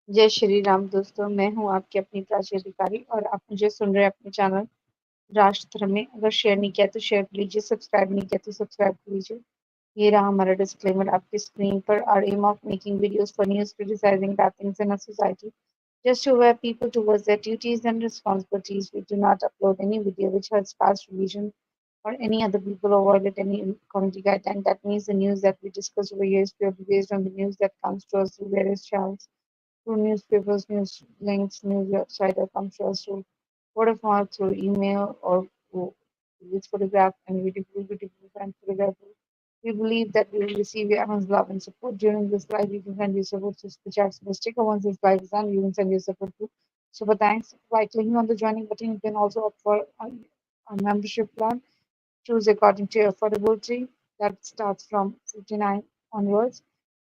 जय श्री राम दोस्तों, मैं हूँ आपकी अपनी प्राची अधिकारी और आप मुझे सुन रहे हैं अपने चैनल राष्ट्रधर्म में। अगर शेयर नहीं किया तो शेयर कर लीजिए, सब्सक्राइब नहीं किया तो सब्सक्राइब कर लीजिए। ये रहा हमारा डिस्क्लेमर आपकी स्क्रीन पर। Our aim of making videos for news criticizing bad things in our society just to aware people towards their duties and responsibilities. We do not upload any video which hurts past religion or any other people or violate any community guideline. That means the news that we discuss over here is purely based on the news that comes to us through various channels, through newspapers, news links, news website, or comes to us through word of mouth, through email, or with photograph and beautiful and photograph. We believe that we will receive your immense love and support during this live. You can send your support to the chat super sticker. Once this live is done, you can send your support to super thanks by clicking on the joining button. You can also opt for a membership plan. Choose according to your affordability. That starts from 59 onwards.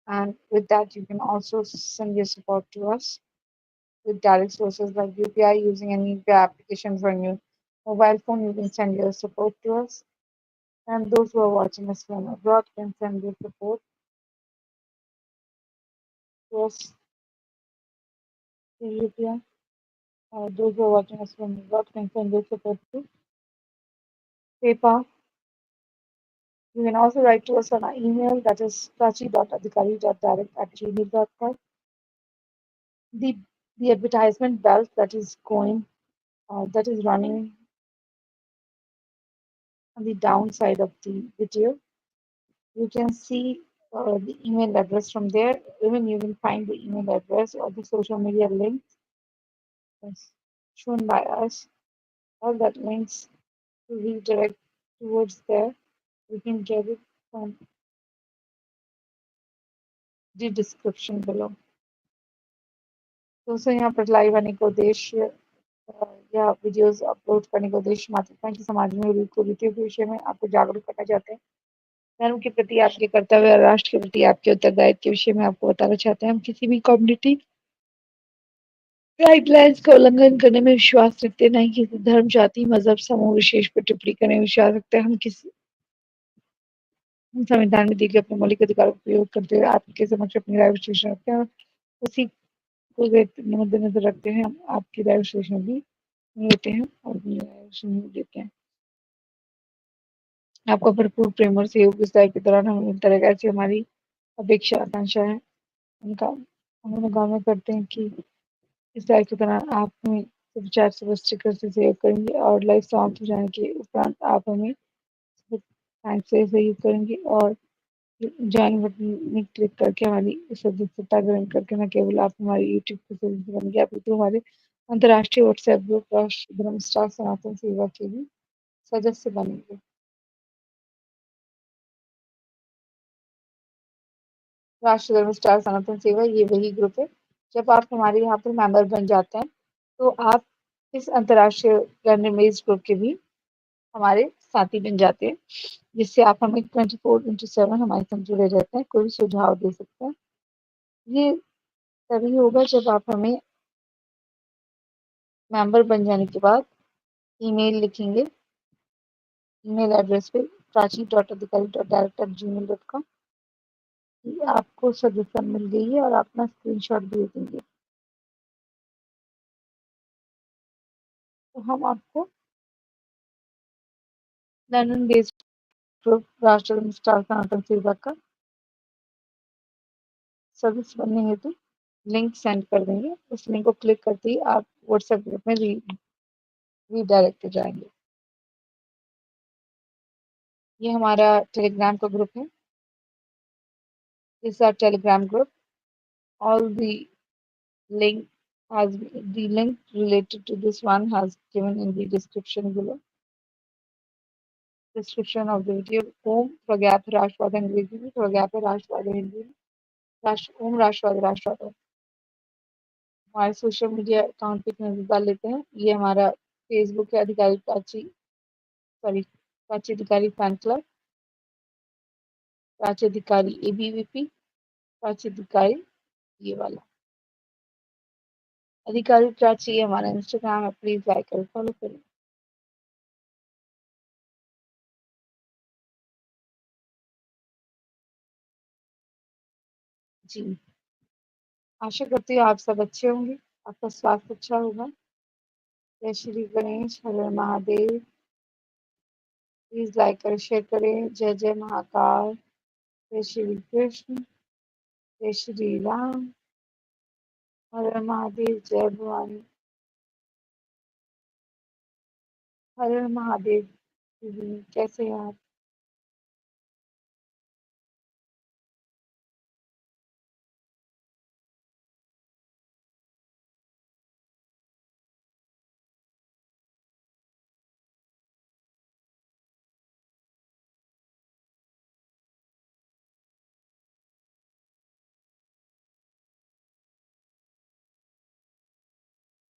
And with that, you can also send your support to us with direct sources like UPI using any UPI application from your mobile phone. You can send your support to us. And those who are watching us from abroad can send their support to us through UPI. Those who are watching us from abroad can send their support to PayPal. You can also write to us on our email, that is prachee.adhikari.direct@gmail.com. The the advertisement belt that is going that is running on the downside of the video. You can see the email address from there. Even you can find the email address or the social media links as shown by us. All that links to redirect towards there. You can get it from the description below. दोस्तों यहाँ पर live आने का उद्देश्य या videos upload करने का उद्देश्य मातृत्व की समाज में कुरीतियों के विषय में आपको जागरूक करना चाहते हैं। धर्म के प्रति आपके कर्तव्य और राष्ट्र के प्रति आपके उत्तरदायित्व के विषय में आपको बताना चाहते हैं। हम किसी भी कम्युनिटी गाइडलाइंस का उल्लंघन करने में विश्वास रखते हैं, नहीं किसी धर्म, जाति, मजहब, समूह विशेष पर टिप्पणी करने में विश्वास रखते हैं। हम संविधान में दिए गए अपने मौलिक अधिकारों का उपयोग करते हुए आपके समक्ष अपनी राय विश्लेषण रखते हैं और उसी को मद्देनजर रखते हैं हम आपकी राय विश्लेषण भी लेते हैं और अपनी राय विश्लेषण देते हैं। आपका भरपूर प्रेम और सहयोग इस दायित्व के दौरान हमें मिलता रहेगा, ऐसी हमारी अपेक्षा आकांक्षा है। उनका हम अनुगामी करते हैं कि इस दायित्व के दौरान आप हमें विचार से स्टिकर से सहयोग करेंगे और लाइव समाप्त हो जाने के उपरांत आप हमें थैंक से सहयोग करेंगे और ज्वाइन बटन में क्लिक करके हमारी सदस्यता ग्रहण करके न केवल आप हमारे यूट्यूब के सदस्य बनेंगे, अपितु हमारे अंतर्राष्ट्रीय व्हाट्सएप ग्रुप राष्ट्रधर्म स्टार सनातन सेवा के भी सदस्य बनेंगे। राष्ट्रधर्म स्टार सनातन सेवा ये वही ग्रुप है। जब आप हमारे यहाँ पर मेंबर बन जाते हैं तो आप इस अंतर्राष्ट्रीय रैंडम ग्रुप के भी हमारे साथी बन जाते हैं, जिससे आप हमें 24/7 हमारे साथ जुड़े रहते हैं, कोई भी सुझाव दे सकते हैं। ये तभी होगा जब आप हमें मेंबर बन जाने के बाद ईमेल लिखेंगे, ईमेल एड्रेस पे prachi.adhikari.direct@gmail.com कि आपको सदस्यता मिल गई है और आप अपना स्क्रीनशॉट भेज देंगे, तो हम आपको लंदन बेस्ड ग्रुप राष्ट्रधर्म स्टार सनातन सेवा का सदस्य बनने हेतु लिंक सेंड कर देंगे। उस लिंक को क्लिक करते ही आप व्हाट्सएप ग्रुप में रीडायरेक्ट हो जाएंगे। ये हमारा टेलीग्राम का ग्रुप है। This our Telegram group. All link the link related to this one has given in the description below. Description of the video. ओम प्रज्ञात राष्ट्रवाद अंग्रेजी में, प्रज्ञात राष्ट्रवाद हिंदी में, ओम राष्ट्रवाद राष्ट्रवाद। हमारे सोशल मीडिया अकाउंट पे नजर डाल लेते हैं। ये हमारा फेसबुक है, अधिकारी प्राची अधिकारी फैन क्लब, प्राची अधिकारी एबीवीपी, प्राची अधिकारी ये वाला अधिकारी प्राची हमारा इंस्टाग्राम है। प्लीज लाइक और फॉलो करें जी। आशा करती हूँ आप सब अच्छे होंगे, आपका स्वास्थ्य अच्छा होगा। जय श्री गणेश, हर हर महादेव। प्लीज लाइक करें, शेयर करें। जय जय महाकाल। जय श्री कृष्ण। जय श्री राम। हर हर महादेव। जय भवानी। हर हर महादेव। कैसे हैं आप?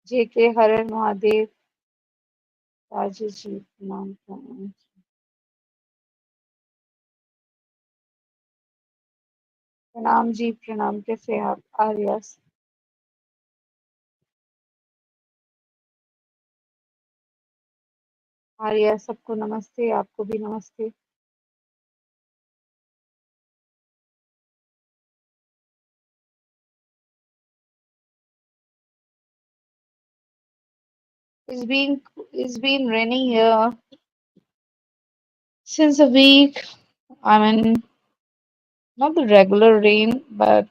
जे के, हर हर महादेव। राजेश जी, प्रणाम प्रणाम। प्रणाम जी, प्रणाम। कैसे हैं आप? आर्यस। आर्या, सबको नमस्ते, आपको भी नमस्ते। It's been raining here since a week. I mean, not the regular rain, but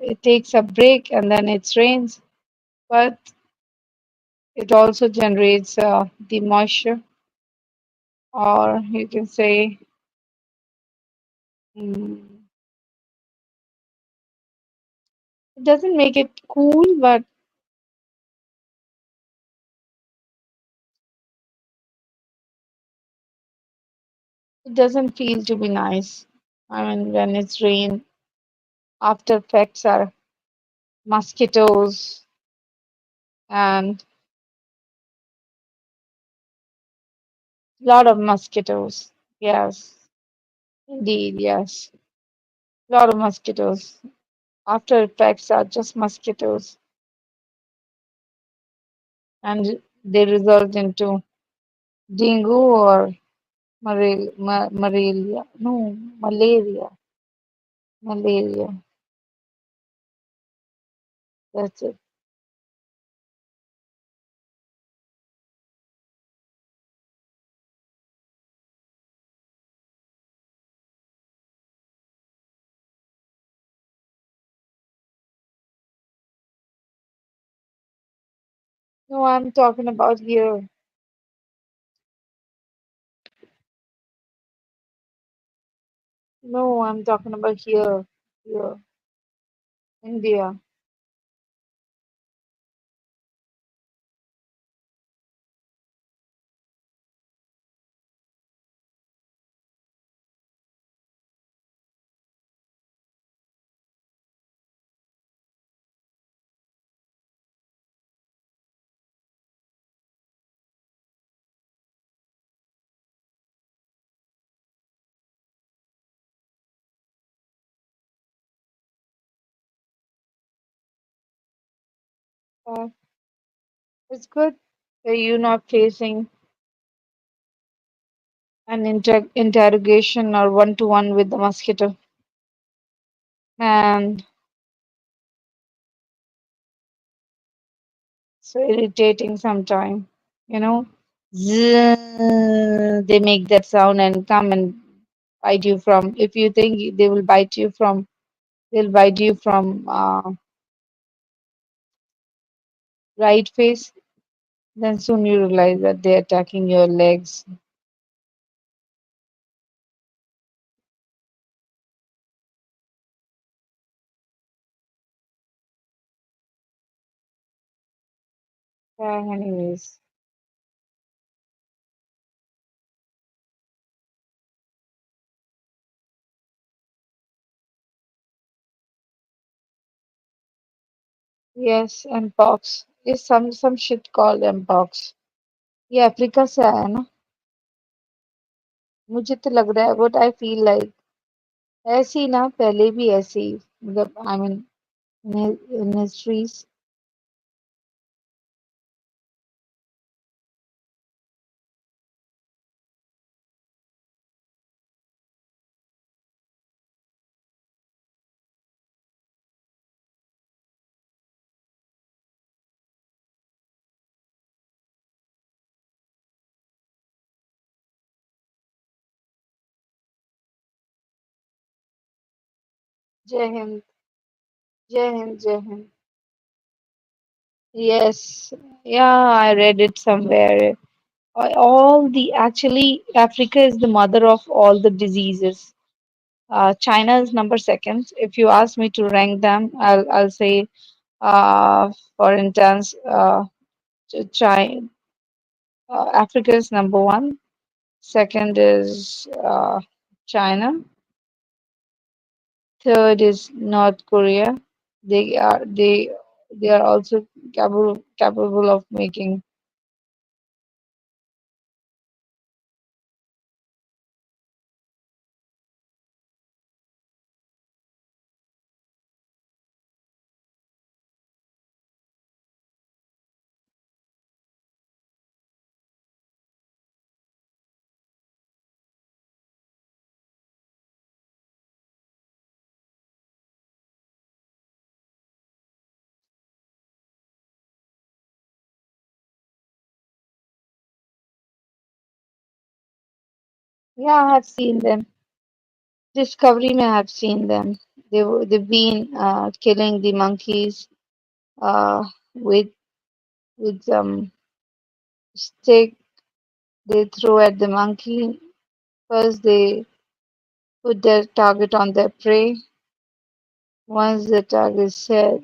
it takes a break and then it rains. But it also generates the moisture, or you can say, mm, it doesn't make it cool, but it doesn't feel to be nice. I mean, when it's rain, after effects are mosquitoes and lot of mosquitoes. Yes, indeed, yes. Lot of mosquitoes. After effects are just mosquitoes, and they result into dengue or malaria. No, malaria. Malaria. That's it. No, I'm talking about here. No, I'm talking about here. Here, India. Uh, it's good that you're not facing an interrogation or one-to-one with the mosquito. And so irritating sometime, you know. They make that sound and come and bite you from. If you think they will bite you from, they'll bite you from right face. Then soon you realize that they're attacking your legs. Anyways, yes, mpox is some shit called mpox. ये Africa से आया ना? मुझे तो लग रहा है, what I feel like, ऐसी ना पहले भी ऐसी, मतलब I mean in histories. जय हिंद, जय हिंद, जय Hind. Yes, yeah, I read it somewhere. All the actually, Africa is the mother of all the diseases. China is number second. If you ask me to rank them, I'll say, for instance, China, Africa is number one. Second is China. Third is North Korea. They are they they are also capable of making. Yeah, I have seen them. Discovery may have seen them. They've been killing the monkeys uh, with some stick they throw at the monkey. First, they put their target on their prey. Once the target is set,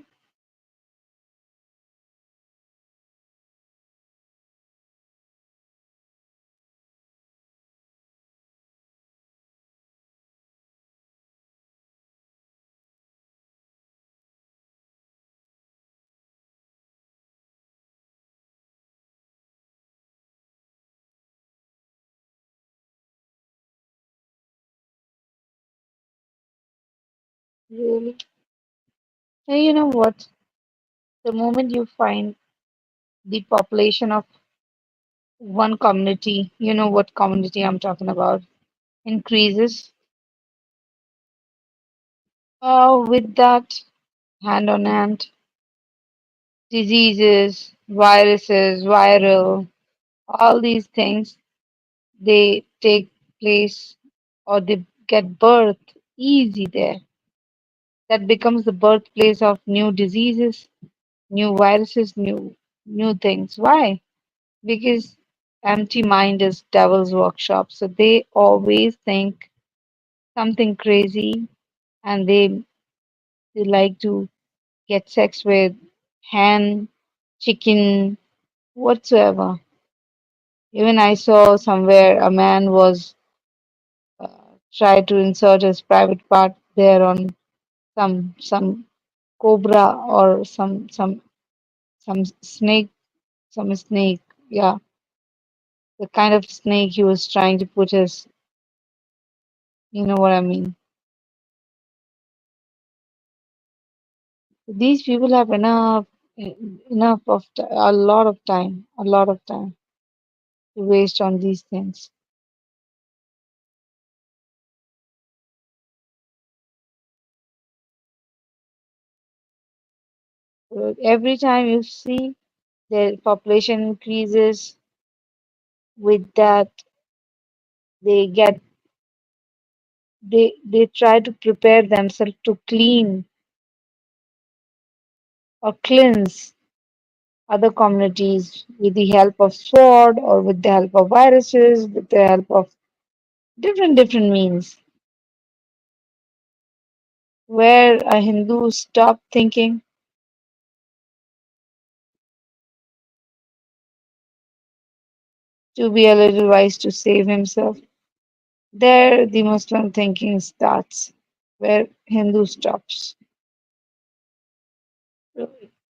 really. And you know what? The moment you find the population of one community, you know what community I'm talking about, increases, with that, hand on hand, diseases, viruses, viral, all these things, they take place or they get birth easy there. That becomes the birthplace of new diseases, new viruses, new things. Why? Because empty mind is devil's workshop. So they always think something crazy and they like to get sex with hen, chicken, whatsoever. Even I saw somewhere a man was tried to insert his private part there on some cobra or some snake, some snake. Yeah, the kind of snake he was trying to put his. You know what I mean? These people have enough of a lot of time to waste on these things. Every time you see their population increases, with that they get they try to prepare themselves to clean or cleanse other communities with the help of sword or with the help of viruses, with the help of different means. Where a Hindu stop thinking to be a little wise to save himself, there the Muslim thinking starts. Where Hindu stops.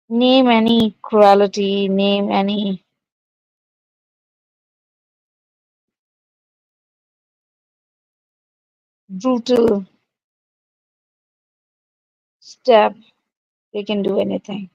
Name any cruelty, name any brutal step, they can do anything.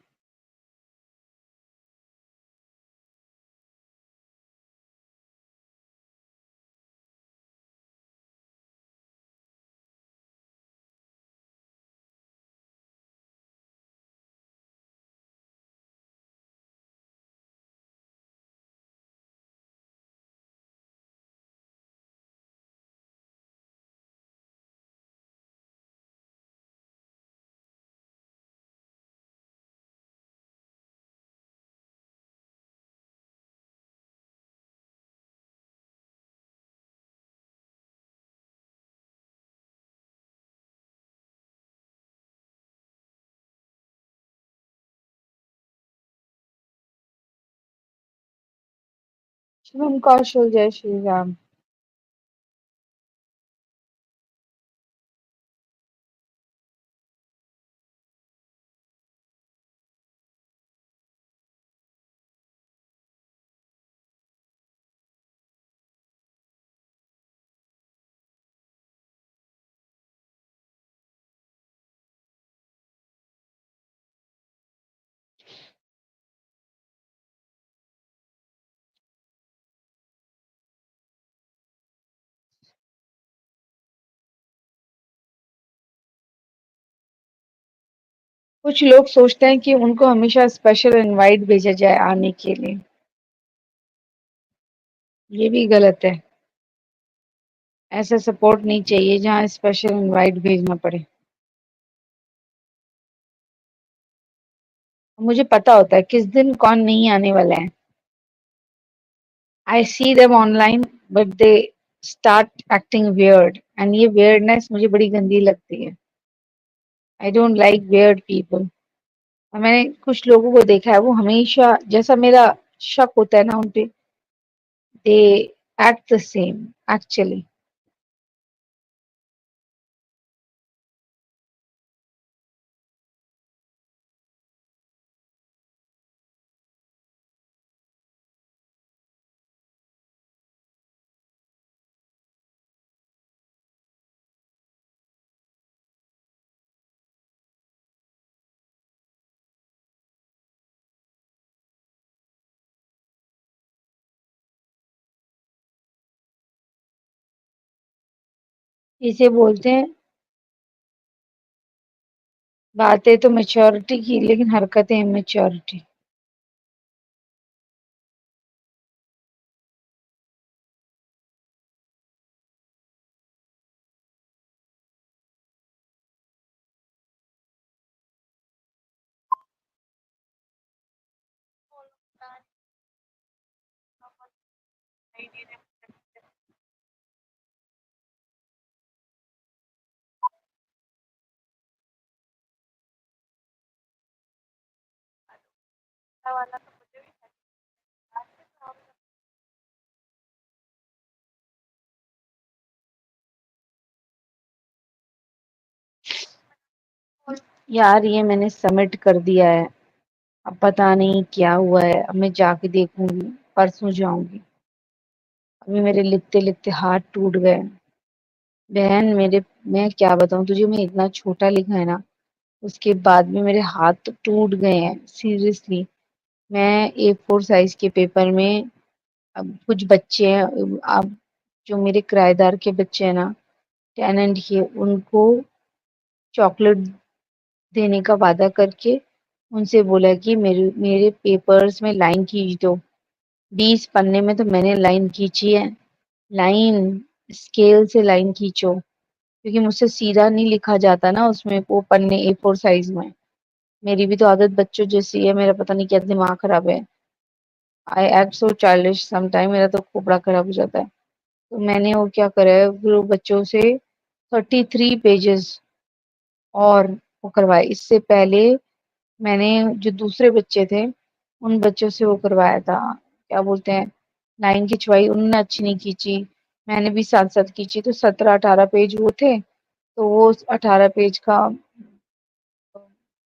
Shubham कौशल, जय श्री राम। कुछ लोग सोचते हैं कि उनको हमेशा special invite भेजा जाए आने के लिए। ये भी गलत है। ऐसा सपोर्ट नहीं चाहिए जहाँ स्पेशल इनवाइट भेजना पड़े। मुझे पता होता है किस दिन कौन नहीं आने वाला है। I see them online but they start acting weird and ये वियर्डनेस मुझे बड़ी गंदी लगती है। I don't like weird people. मैंने कुछ लोगों को देखा है, वो हमेशा जैसा मेरा शक होता है ना उनपे, they act the same actually. इसे बोलते हैं, बातें तो मैच्योरिटी की लेकिन हरकतें इमेच्योरिटी। यार ये मैंने सबमिट कर दिया है, अब पता नहीं क्या हुआ है। अब मैं जाके देखूंगी, परसों जाऊंगी। अभी मेरे लिखते लिखते हाथ टूट गए। बहन मेरे, मैं क्या बताऊं तुझे, मैं इतना छोटा लिखा है ना, उसके बाद भी मेरे हाथ तो टूट गए हैं सीरियसली। मैं A4 साइज के पेपर में, अब कुछ बच्चे हैं, अब जो मेरे किराएदार के बच्चे हैं ना, टेनेंट के, उनको चॉकलेट देने का वादा करके उनसे बोला कि मेरे मेरे पेपर्स में लाइन खींच दो। 20 पन्ने में तो मैंने लाइन खींची है। लाइन, स्केल से लाइन खींचो, क्योंकि मुझसे सीधा नहीं लिखा जाता ना उसमें, वो पन्ने A4 साइज में। मेरी भी तो आदत बच्चों जैसी है, मेरा पता नहीं क्या दिमाग खराब है। I act so childish sometime, मेरा तो खोपड़ा खराब हो जाता है। तो मैंने वो क्या करा है, फिर वो बच्चों से 33 पेजेस और वो करवाए। इससे पहले मैंने जो दूसरे बच्चे थे, उन बच्चों से वो करवाया था, क्या बोलते हैं, लाइन खिंचवाई। उन्होंने अच्छी नहीं खींची, मैंने भी साथ साथ खींची, तो 17-18 पेज वो थे। तो वो 18 पेज का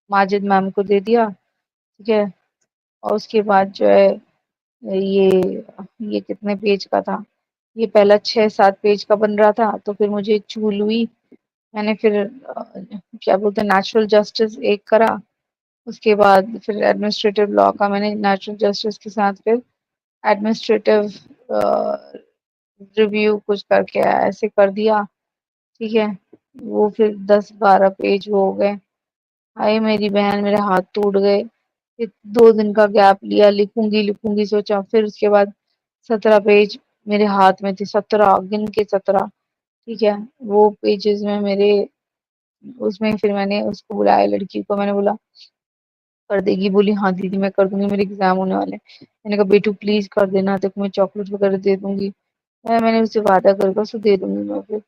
माजिद मैम को दे दिया, ठीक है। और उसके बाद जो है, ये ये कितने पेज का था, ये पहला 6-7 पेज का बन रहा था। तो फिर मुझे चूल हुई, मैंने फिर क्या बोलते हैं, नेचुरल जस्टिस एक करा। उसके बाद फिर एडमिनिस्ट्रेटिव लॉ का मैंने नेचुरल जस्टिस के साथ फिर एडमिनिस्ट्रेटिव रिव्यू कुछ करके ऐसे कर दिया, ठीक है। वो फिर 10-12 पेज वो हो गए। हाय मेरी बहन, मेरे हाथ टूट गए। फिर 2 दिन का गैप लिया, लिखूंगी लिखूंगी सोचा, फिर उसके बाद 17 पेज मेरे हाथ में थे, 17 गिन के 17, ठीक है। वो पेजेस में मेरे, उसमें फिर मैंने उसको बुलाया, लड़की को मैंने बोला कर देगी, बोली हाँ दीदी मैं कर दूंगी, मेरे एग्जाम होने वाले हैं। मैंने कहा बेटू प्लीज कर देना, तो मैं चॉकलेट वगैरह दे दूंगी। मैंने उससे वादा करके उसको दे दूंगी मैं फिर।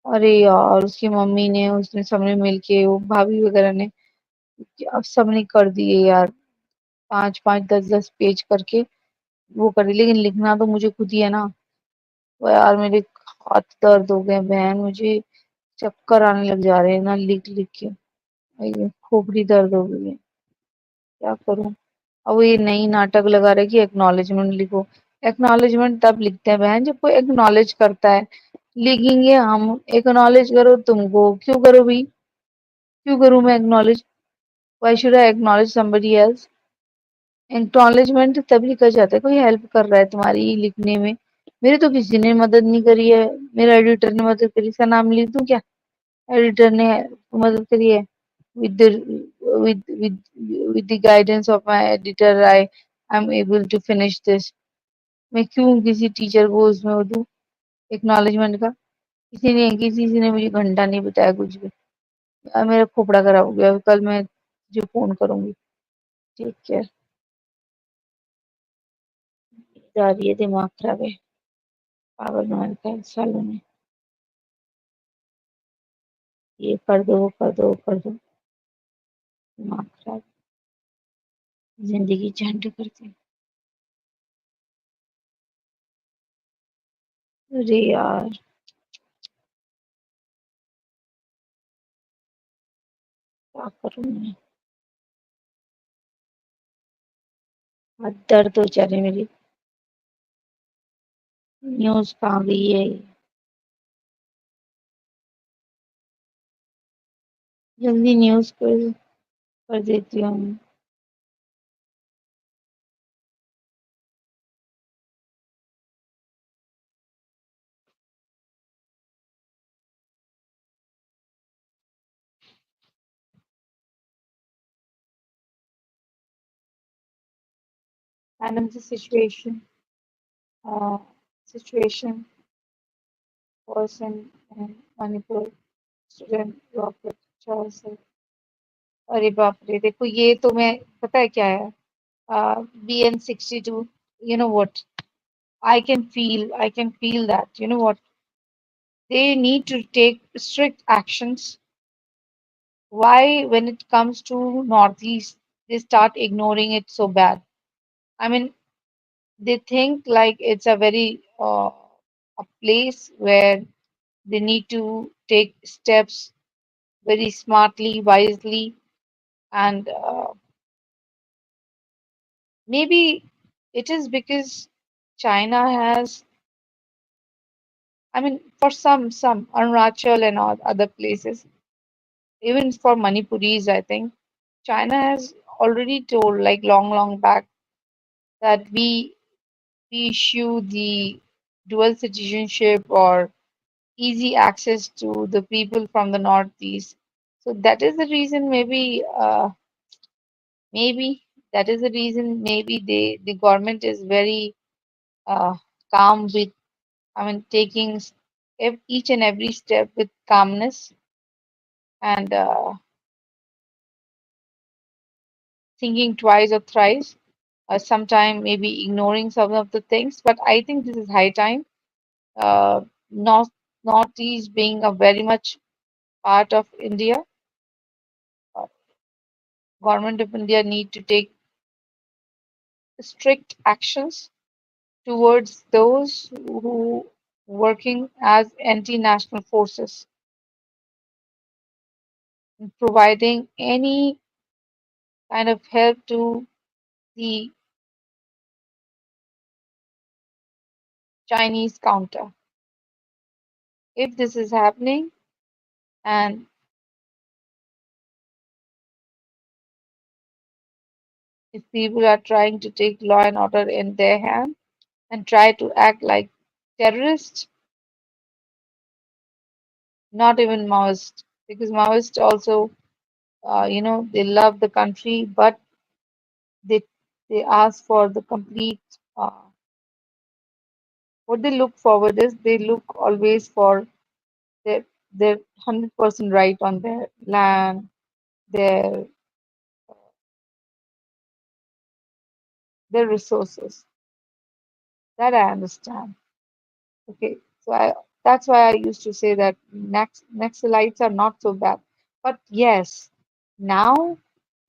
अरे यार उसकी मम्मी ने, उसने, सबने मिलके, वो भाभी वगैरह ने, अब सबने कर दिए यार, 5-5 10-10 पेज करके। वो कर रही, लेकिन लिखना तो मुझे खुद ही है ना। वो यार मेरे हाथ दर्द हो गए बहन, मुझे चक्कर आने लग जा रहे हैं ना लिख लिख के। ये खोपड़ी दर्द हो गई है, क्या करूं। अब ये नई नाटक लगा रहे कि एक्नॉलेजमेंट लिखो। एक्नॉलेजमेंट तब लिखते हैं बहन जब कोई एक्नॉलेज करता है। लिखेंगे हम, एक्नॉलेज करो तुमको, क्यों करो भाई, क्यों करूं मैं acknowledge? Why should I acknowledge somebody else? Acknowledgement तब लिखा जाता है कोई हेल्प कर रहा है तुम्हारी लिखने में। मेरी तो किसी ने मदद नहीं करी है, मेरा एडिटर ने मदद करी। इसका नाम लिख दूं क्या? एडिटर ने मदद करी है। with the with with the guidance of my editor, I'm able to finish this. मैं क्यों किसी टीचर को उसमें वो दूं एक्नॉलेजमेंट का? किसी ने मुझे घंटा नहीं बताया कुछ भी। मेरा खोपड़ा खराब हो गया, कल मैं जो फोन करूंगी। ठीक है, जा रही है, दिमाग खराब है, पागल मार का है सालों ने। ये कर दो, वो कर दो, वो कर दो, दिमाग खराब, जिंदगी झंड करती। अरे यार, क्या करूं मैं? हाथ दर्द हो जा रही मेरी। न्यूज कहाँ गई है? जल्दी न्यूज कर देती हूँ। Another uh, situation person in Manipur, student rocket choices। अरे बाप रे, देखो ये तो मैं, पता है क्या है? BN62, you know what? I can feel that. You know what? They need to take strict actions. Why, when it comes to Northeast, they start ignoring it so bad? I mean, they think like it's a very a place where they need to take steps very smartly, wisely, and maybe it is because China has, I mean, for some Arunachal and all other places, even for Manipuris, I think China has already told, like long back, that we issue the dual citizenship or easy access to the people from the northeast. So that is the reason, maybe that is the reason, maybe the government is very uh, calm with, I mean, taking each and every step with calmness, and thinking twice or thrice, sometime maybe ignoring some of the things. But I think this is high time. uh, north Northeast being a very much part of India, uh, government of India need to take strict actions towards those who working as anti-national forces, and providing any kind of help to the Chinese counter. If this is happening, and if people are trying to take law and order in their hand and try to act like terrorists, not even Maoists, because Maoists also, they love the country, but they they ask for the complete. What they look forward is they look always for their their 100% right on their land, their their resources. That I understand. Okay, so that's why I used to say that Naxalites are not so bad. But yes, now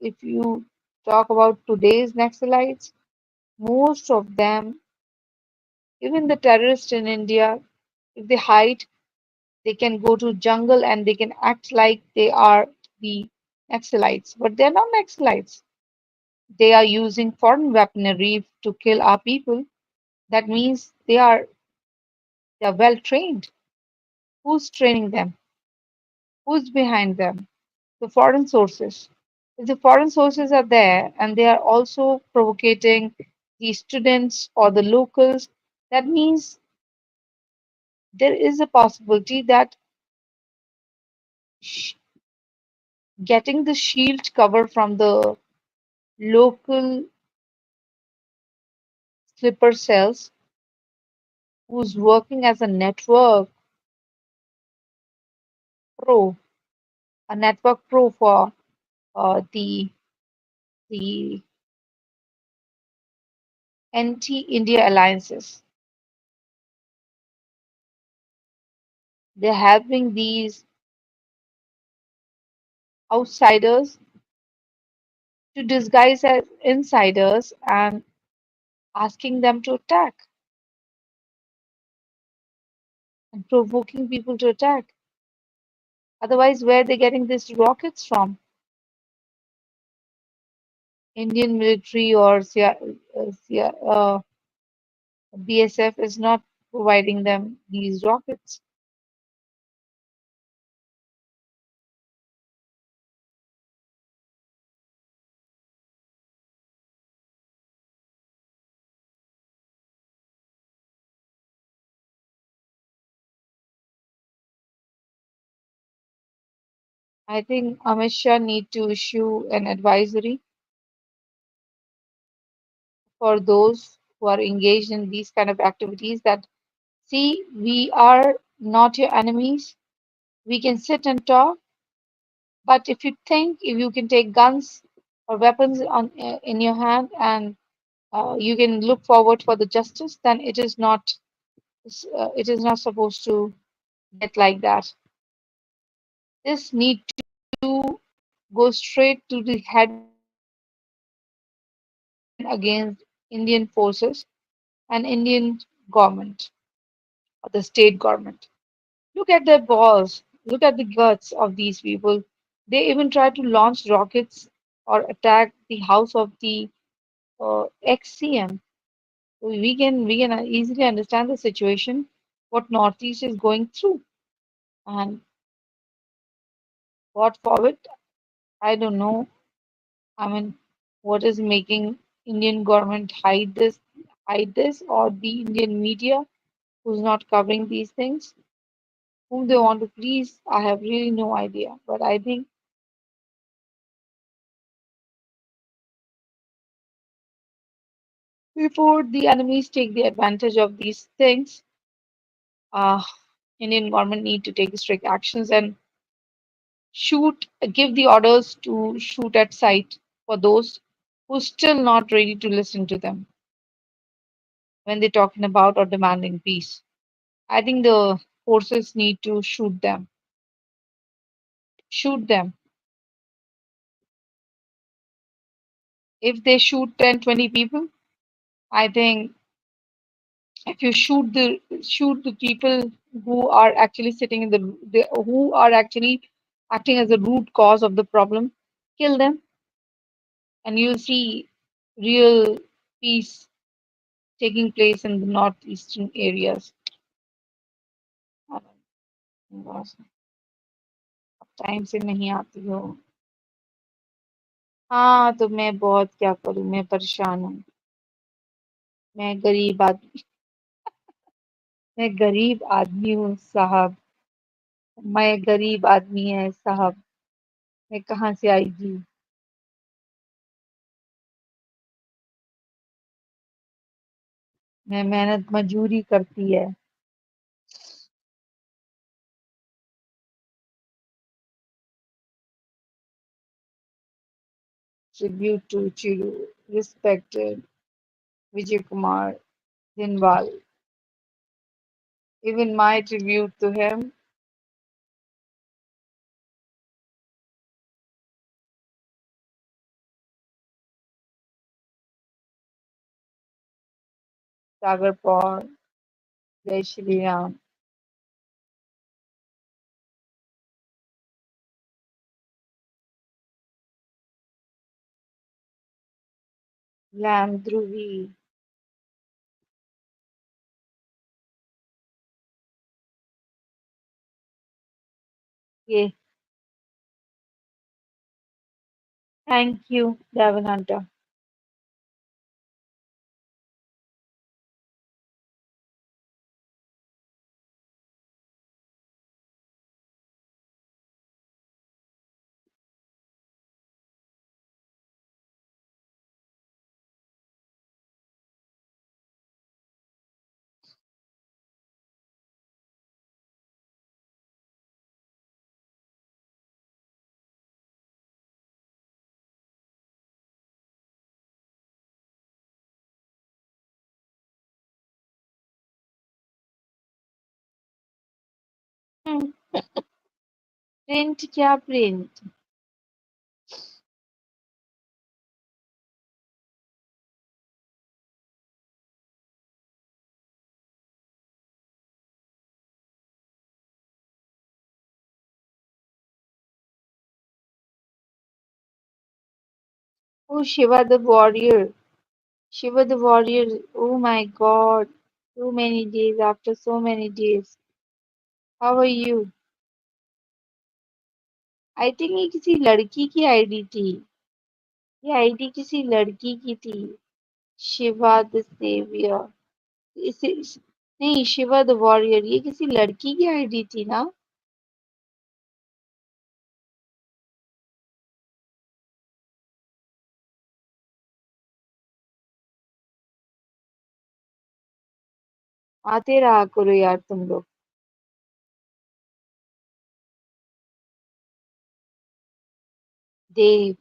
if you talk about today's Naxalites, Most of them, even the terrorists in India, if they hide, they can go to jungle and they can act like they are the Naxalites, but they're not Naxalites. They are using foreign weaponry to kill our people. That means they are well trained. Who's training them? Who's behind them? The foreign sources. If the foreign sources are there and they are also provocating the students or the locals, that means there is a possibility that sh- getting the shield cover from the local slipper cells who's working as a network pro, a network pro for the anti-India alliances. They're helping these outsiders to disguise as insiders and asking them to attack and provoking people to attack. Otherwise, where are they getting these rockets from? Indian military or BSF is not providing them these rockets. I think Amit Shah need to issue an advisory for those who are engaged in these kind of activities that see, we are not your enemies. We can sit and talk, but if you think if you can take guns or weapons in your hand and you can look forward for the justice, then it is not supposed to get like that. This need to go straight to the head against Indian forces and Indian government or the state government. Look at their balls. Look at the guts of these people. They even try to launch rockets or attack the house of the ex-CM. So we can easily understand the situation what Northeast is going through and what forward. I don't know. I mean, what is making Indian government hide this, or the Indian media who's not covering these things, whom they want to please? I have really no idea. But I think before the enemies take the advantage of these things, uh, Indian government need to take strict actions and give the orders to shoot at sight for those who still not ready to listen to them when they're talking about or demanding peace. I think the forces need to shoot them. Shoot them. If they shoot 10, 20 people, I think if you shoot the people who are actually sitting in who are actually acting as the root cause of the problem, kill them, and you'll see real peace taking place in the northeastern areas. बस time से नहीं आती हो। हाँ, तो मैं बहुत क्या करूँ, मैं परेशान हूँ। मैं गरीब आदमी मैं गरीब आदमी हूँ साहब। मैं गरीब आदमी है साहब। मैं कहाँ से आएगी? मैं मेहनत मजूरी करती है। Tribute to Chiru, respected Vijay Kumar Dhinwal. Even my tribute to him. सागर पौर, जय श्री राम। लैम ध्रुवी, ये thank you Devin Hunter. Print क्या print? Oh, Shiva the warrior. Shiva the warrior. Oh my God. So many days after so many days. How are you? I think ये किसी लड़की की ID थी। ये आईडी किसी लड़की की थी। Shiva the saviour. नहीं, शिवा द वॉरियर ये किसी लड़की की आईडी थी ना? आते रहा करो यार तुम लोग। देव।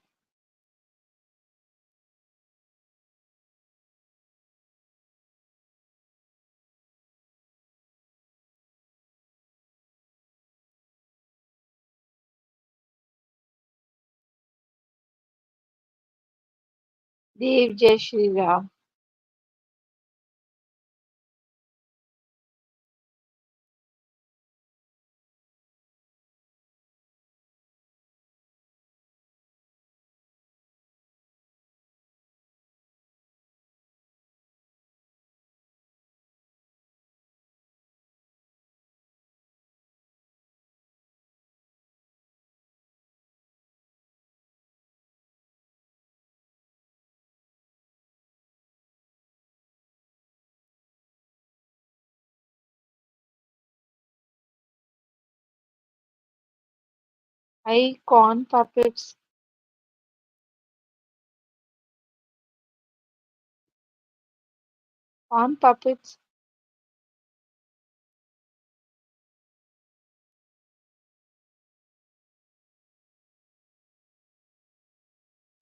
देव जय श्री राम। भाई कौन पपेट्स? कौन पपेट्स?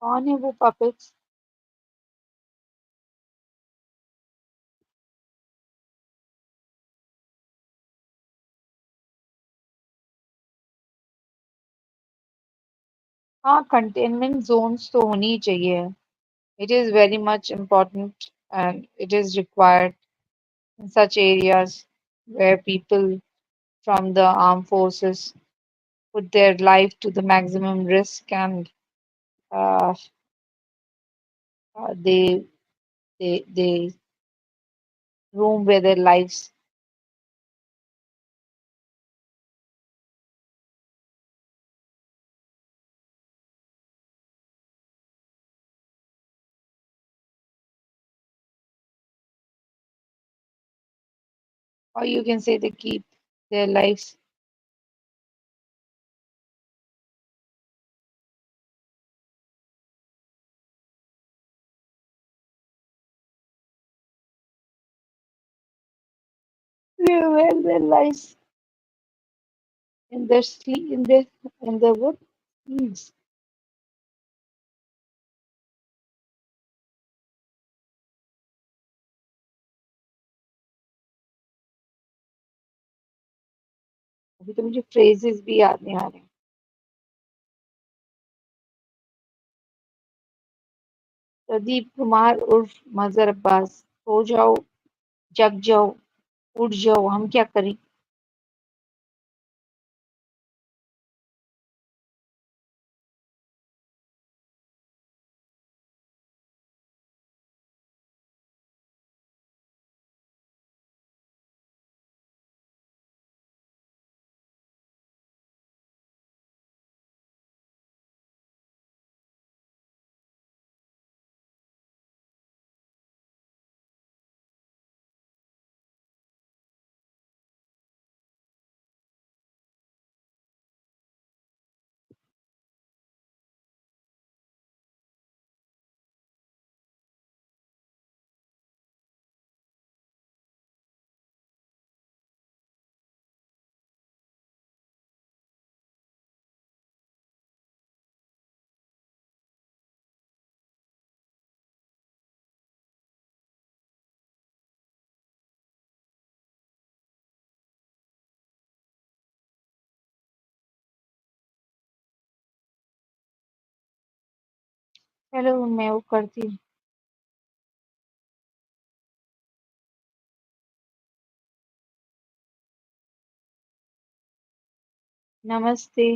कौन है वो पपेट्स? हाँ, कंटेनमेंट जोन्स तो होनी ही चाहिए। It is very much important and it is required in such areas where people from the armed forces put their life to the maximum risk and uh, they roam with their lives. Or you can say they keep their lives. They wear their lives in their sleep in their what? Sleeves. अभी तो मुझे phrases भी याद नहीं आ रहे। प्रदीप कुमार उर्फ मजहर अब्बास, हो जाओ जग जाओ, उठ जाओ, हम क्या करें? चलो मैं वो करती हूँ। नमस्ते।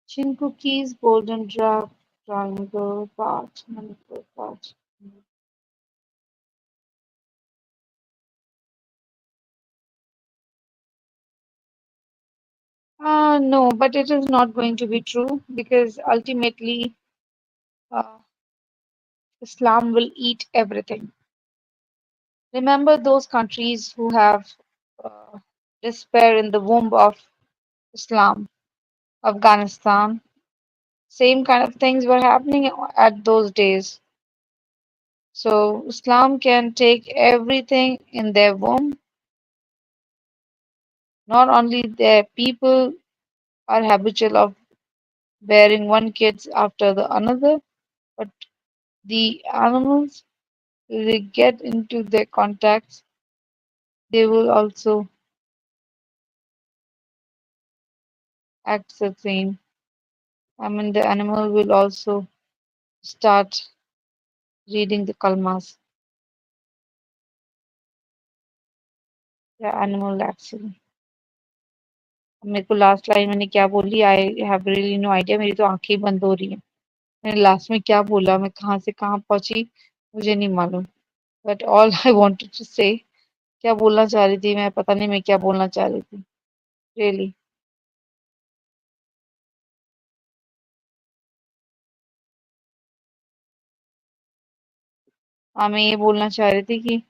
Chin cookies, golden drop, triangle, part, manipur, part. No, but it is not going to be true because ultimately uh, Islam will eat everything. Remember those countries who have uh, despair in the womb of Islam, Afghanistan. Same kind of things were happening at those days. So Islam can take everything in their womb. Not only their people are habitual of bearing one kids after the another, but the animals, if they get into their contacts, they will also act the same. I mean, the animal will also start reading the kalmas. The animal actually. मेरे को last line मैंने क्या बोली I have really no idea मेरी तो आंखें ही बंद हो रही हैं मैंने लास्ट में क्या बोला मैं कहाँ से कहाँ पहुंची मुझे नहीं मालूम but all I wanted to say क्या बोलना चाह रही थी मैं पता नहीं मैं क्या बोलना चाह रही थी रियली हाँ मैं ये बोलना चाह रही थी कि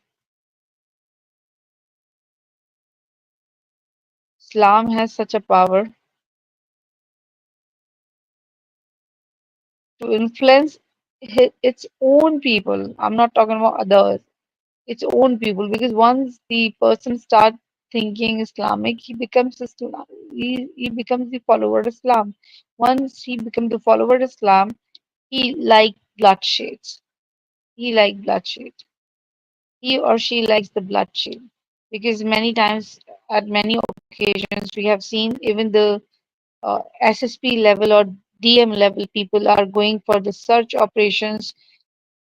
Islam has such a power to influence its own people. I'm not talking about others. Its own people, because once the person starts thinking Islamic, he becomes Islam. He becomes the follower of Islam. Once he becomes the follower of Islam, he like bloodsheds. He like bloodshed. He or she likes the bloodshed because many times, at many occasions, we have seen even the SSP level or DM level people are going for the search operations.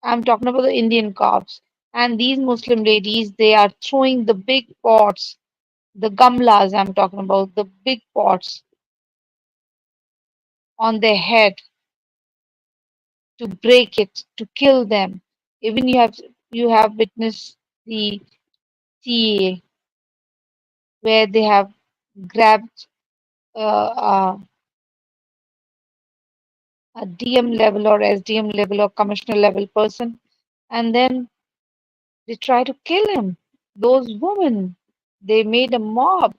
I'm talking about the Indian cops. And these Muslim ladies, they are throwing the big pots, the gamlas, I'm talking about, the big pots on their head to break it, to kill them. Even you have witnessed the CA where they have grabbed uh, uh, a DM level or SDM level or commissioner level person, and then they try to kill him. Those women, they made a mob.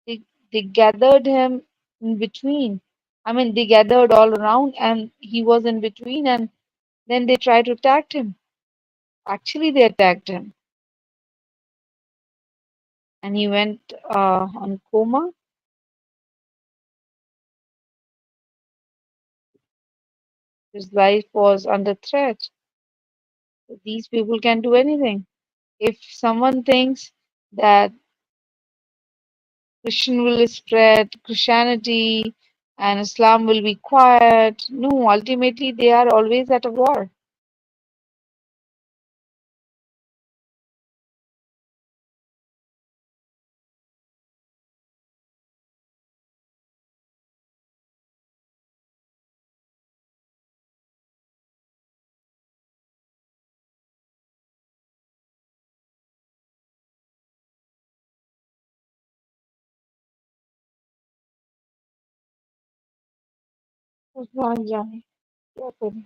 They, they gathered him in between. I mean, they gathered all around, and he was in between, and then they tried to attack him. Actually, they attacked him, and he went on coma. His life was under threat. These people can do anything. If someone thinks that Christian will spread Christianity and Islam will be quiet, no, ultimately they are always at a war. भगवान जाने क्या करें।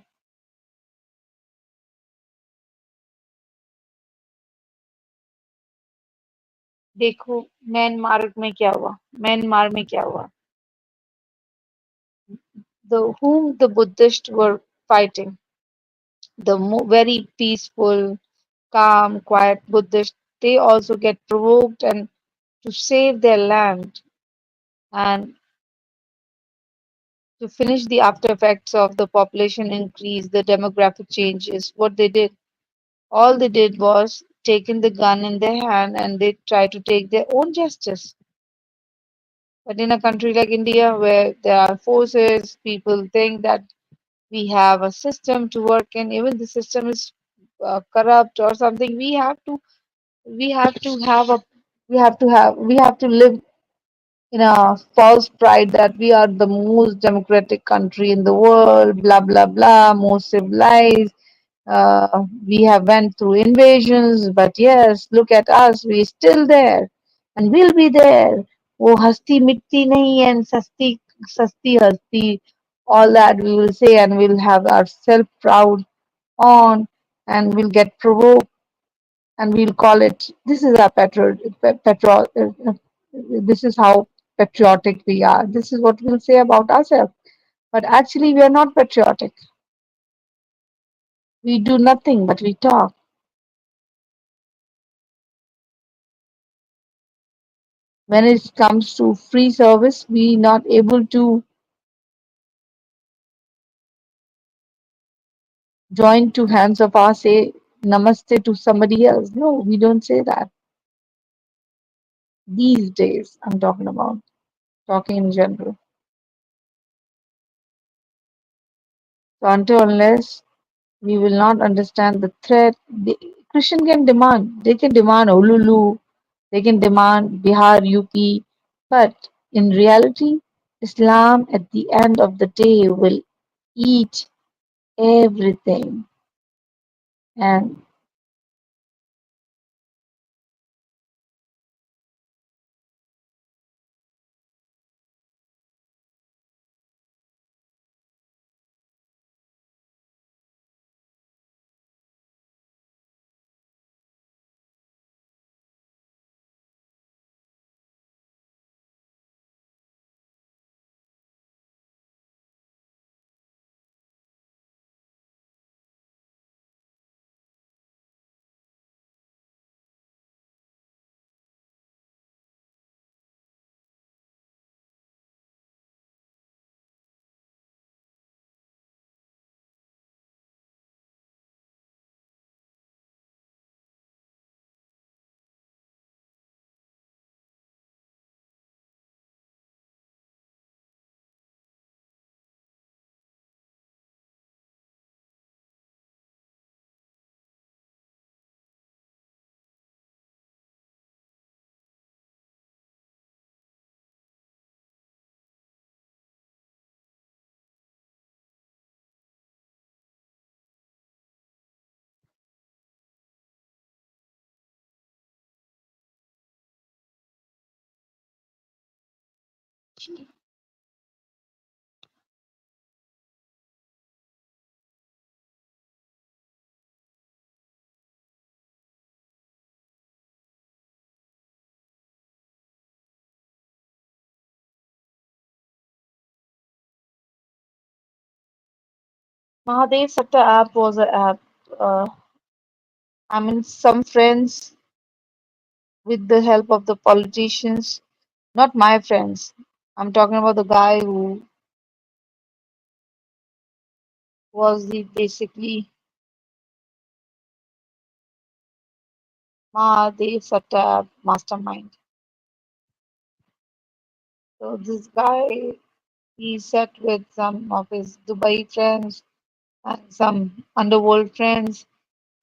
देखो Myanmar में क्या हुआ, Myanmar में क्या हुआ, the whom the Buddhists were fighting, the very peaceful, calm, quiet Buddhists, they also get provoked and to save their land and to finish the after effects of the population increase, the demographic changes. What they did, all they did was taken the gun in their hand and they tried to take their own justice. But in a country like India, where there are forces, people think that we have a system to work in, even the system is corrupt or something. We have to have a, we have to live in a false pride that we are the most democratic country in the world, blah blah blah, most civilized. We have went through invasions, but yes, look at us, we're still there, and we'll be there. Oh, hasti mitti nahi and sasti hasti, all that we will say, and we'll have our self proud on, and we'll get provoked, and we'll call it. This is our this is how patriotic we are. This is what we'll say about ourselves. But actually, we are not patriotic. We do nothing but we talk. When it comes to free service, we not able to join two hands of our say namaste to somebody else. No, we don't say that. These days, I'm talking about, talking in general. So until unless we will not understand the threat, the Christian can demand. They can demand Olulu, they can demand Bihar, UP, but in reality, Islam at the end of the day will eat everything. And Mahadev Satta app was an app. Uh, I mean, some friends with the help of the politicians, not my friends. I'm talking about the guy who was the basically Mahadev Satta app mastermind. So this guy, he sat with some of his Dubai friends and some underworld friends.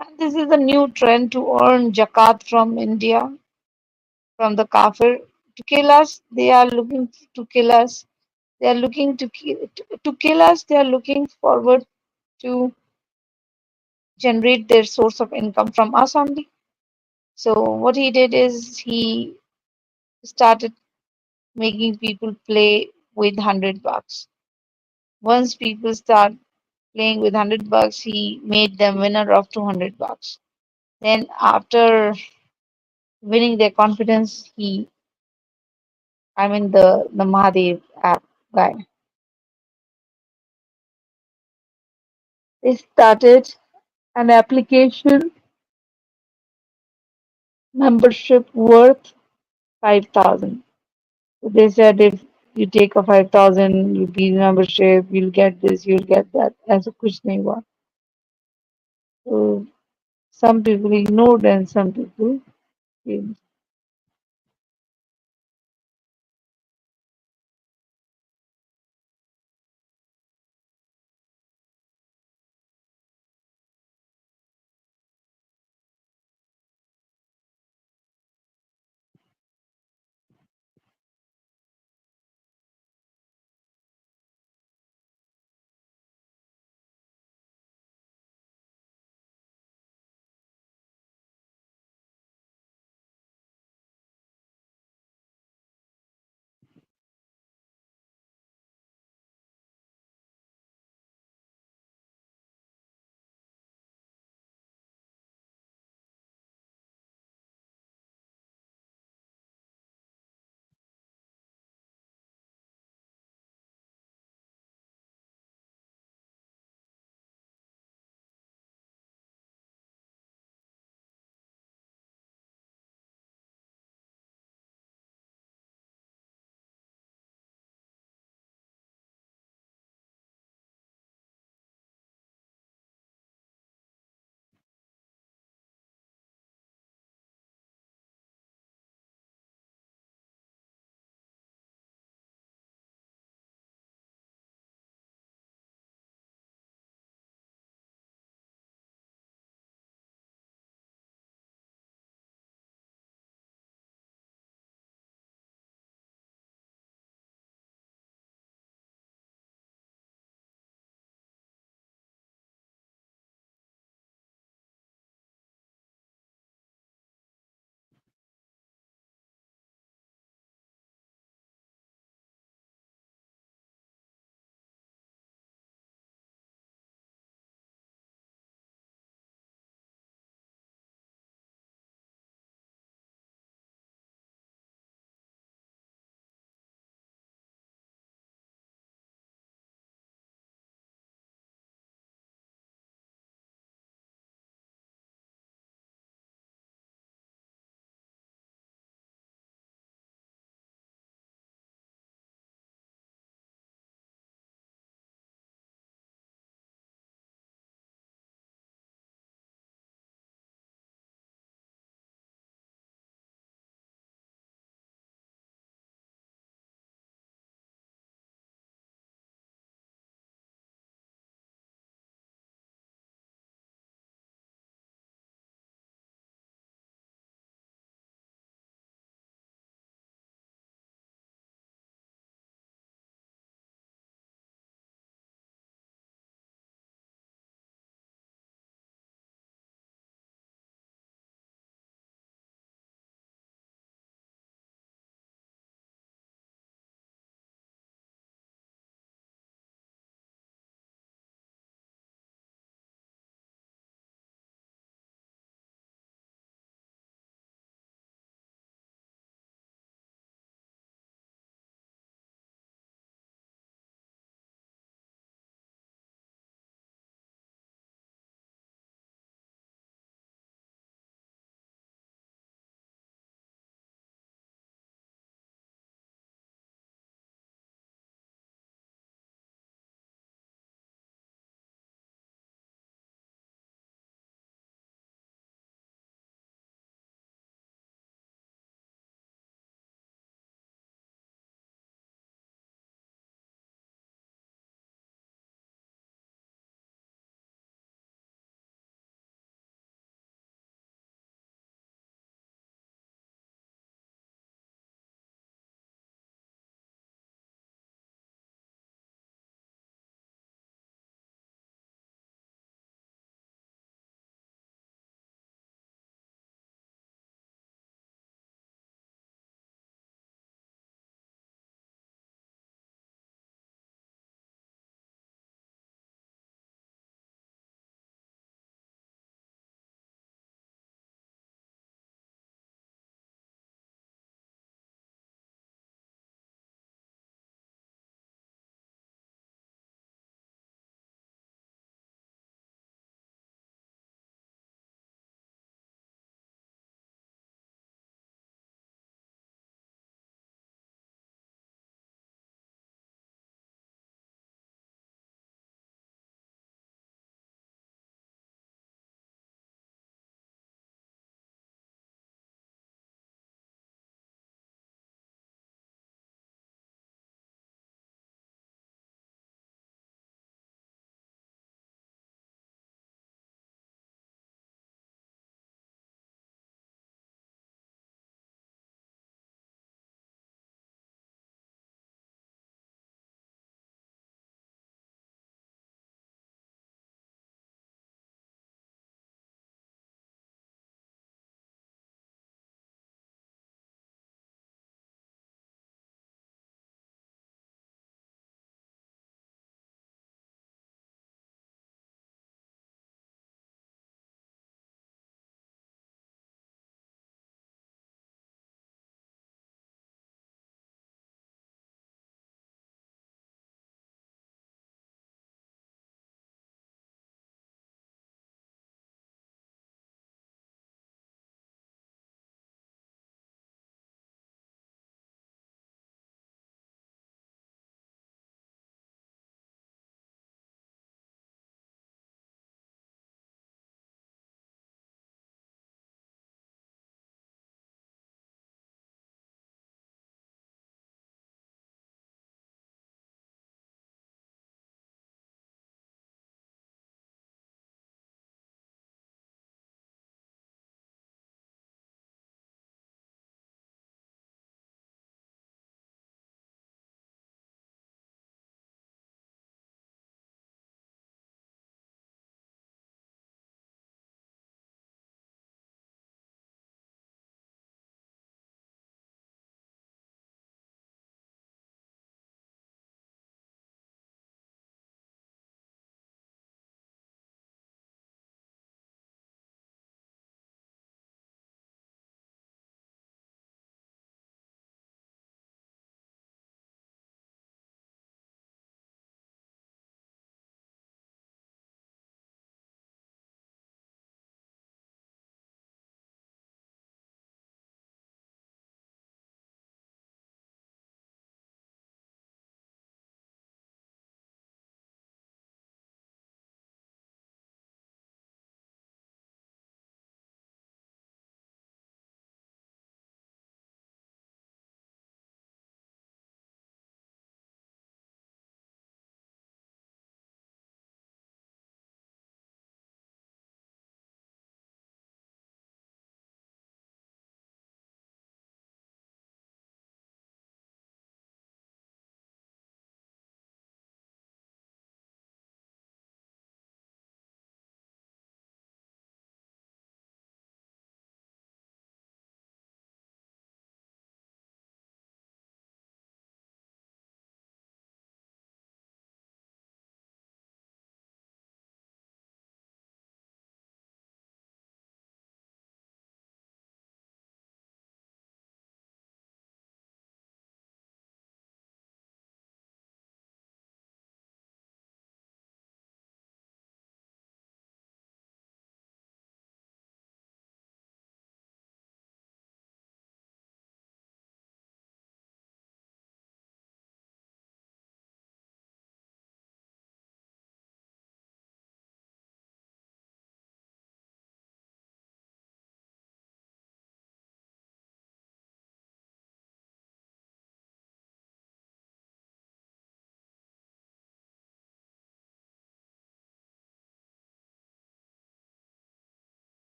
And this is a new trend to earn zakat from India, from the kafir. To kill us, they are looking to kill us. They are looking to kill us. They are looking forward to generate their source of income from us only. So what he did is he started making people play with $100. Once people start playing with $100, he made them winner of $200. Then after winning their confidence, the Mahadev app guy, they started an application membership worth 5,000. So they said if you take a 5,000 rupees membership, you'll get this, you'll get that. As a kuch nahi hua. So some people ignored and some people did.